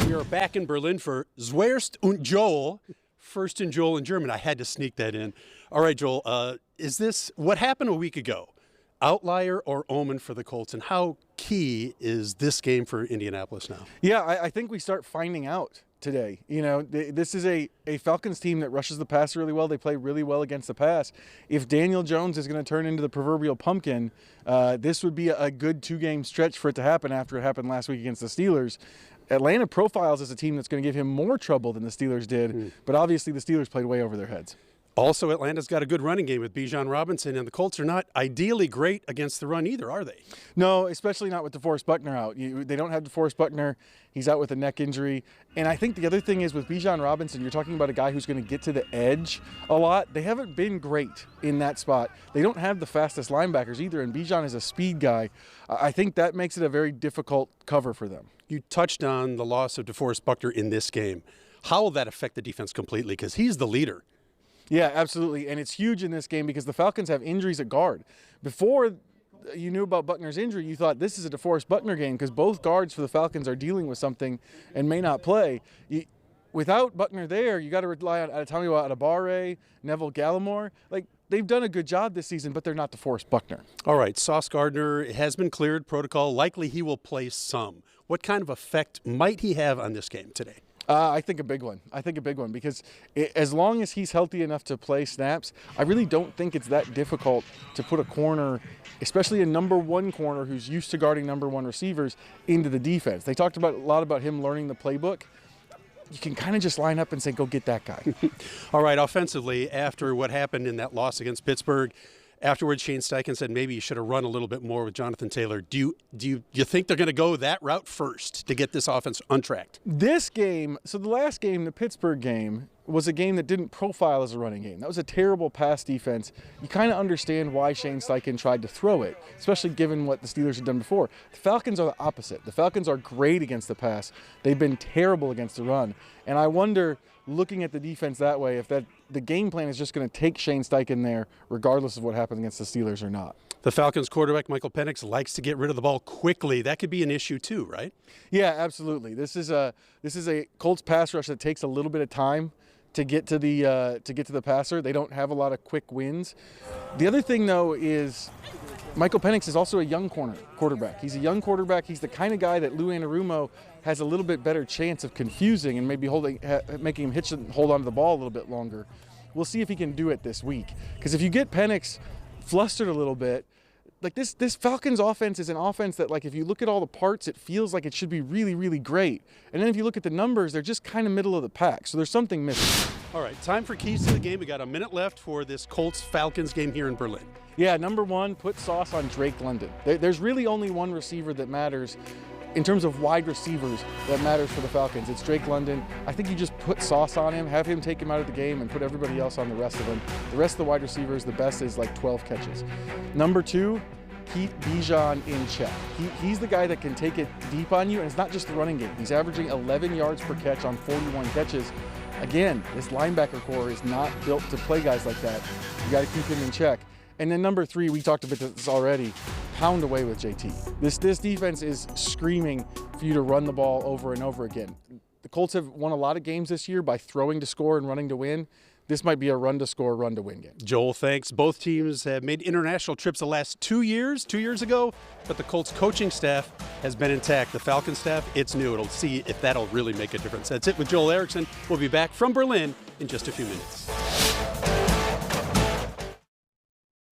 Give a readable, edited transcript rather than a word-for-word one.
We are back in Berlin for Zuerst und Joel, First and Joel in German. I had to sneak that in. All right, Joel, is this what happened a week ago? Outlier or omen for the Colts, and how key is this game for Indianapolis now? Yeah, I think we start finding out today. You know, this is a Falcons team that rushes the pass really well. They play really well against the pass. If Daniel Jones is going to turn into the proverbial pumpkin, this would be a good two-game stretch for it to happen after it happened last week against the Steelers. Atlanta profiles as a team that's going to give him more trouble than the Steelers did, but obviously the Steelers played way over their heads. Also, Atlanta's got a good running game with Bijan Robinson, and the Colts are not ideally great against the run either, are they? No, especially not with DeForest Buckner out. They don't have DeForest Buckner. He's out with a neck injury. And I think the other thing is with Bijan Robinson, you're talking about a guy who's going to get to the edge a lot. They haven't been great in that spot. They don't have the fastest linebackers either, and Bijan is a speed guy. I think that makes it a very difficult cover for them. You touched on the loss of DeForest Buckner in this game. How will that affect the defense completely? Because he's the leader. Yeah, absolutely. And it's huge in this game because the Falcons have injuries at guard. Before you knew about Buckner's injury, you thought this is a DeForest Buckner game because both guards for the Falcons are dealing with something and may not play. Without Buckner there, you got to rely on Adetomiwa Adebawore, Neville Gallimore. Like, they've done a good job this season, but they're not DeForest Buckner. All right, Sauce Gardner has been cleared protocol. Likely he will play some. What kind of effect might he have on this game today? I think a big one. Because as long as he's healthy enough to play snaps, I really don't think it's that difficult to put a corner, especially a number one corner who's used to guarding number one receivers, into the defense. They talked a lot about him learning the playbook. You can kind of just line up and say, go get that guy. All right, offensively, after what happened in that loss against Pittsburgh, afterwards, Shane Steichen said maybe you should have run a little bit more with Jonathan Taylor. Do you think they're going to go that route first to get this offense untracked? This game, so the last game, the Pittsburgh game, was a game that didn't profile as a running game. That was a terrible pass defense. You kind of understand why Shane Steichen tried to throw it, especially given what the Steelers had done before. The Falcons are the opposite. The Falcons are great against the pass. They've been terrible against the run. And I wonder, looking at the defense that way, if the game plan is just going to take Shane Steichen there, regardless of what happens against the Steelers or not. The Falcons quarterback, Michael Penix, likes to get rid of the ball quickly. That could be an issue too, right? Yeah, absolutely. This is a Colts pass rush that takes a little bit of time to get to the passer. They don't have a lot of quick wins. The other thing, though, is Michael Penix is also a young quarterback. He's a young quarterback. He's the kind of guy that Lou Anarumo has a little bit better chance of confusing and maybe making him hitch and hold on to the ball a little bit longer. We'll see if he can do it this week. Because if you get Penix flustered a little bit, like this Falcons offense is an offense that, like, if you look at all the parts, it feels like it should be really, really great. And then if you look at the numbers, they're just kind of middle of the pack. So there's something missing. All right, time for keys to the game. We got a minute left for this Colts-Falcons game here in Berlin. Yeah, number one, put Sauce on Drake London. There's really only one receiver that matters in terms of wide receivers that matters for the Falcons. It's Drake London. I think you just put Sauce on him, have him take him out of the game, and put everybody else on the rest of them. The rest of the wide receivers, the best is like 12 catches. Number two, keep Bijan in check. He's the guy that can take it deep on you, and it's not just the running game. He's averaging 11 yards per catch on 41 catches. Again, this linebacker core is not built to play guys like that. You got to keep him in check. And then number three, we talked about this already, pound away with JT. This defense is screaming for you to run the ball over and over again. The Colts have won a lot of games this year by throwing to score and running to win. This might be a run-to-score, run-to-win game. Joel, thanks. Both teams have made international trips the last 2 years, 2 years ago, but the Colts coaching staff has been intact. The Falcons staff, it's new. It'll see if that'll really make a difference. That's it with Joel Erickson. We'll be back from Berlin in just a few minutes.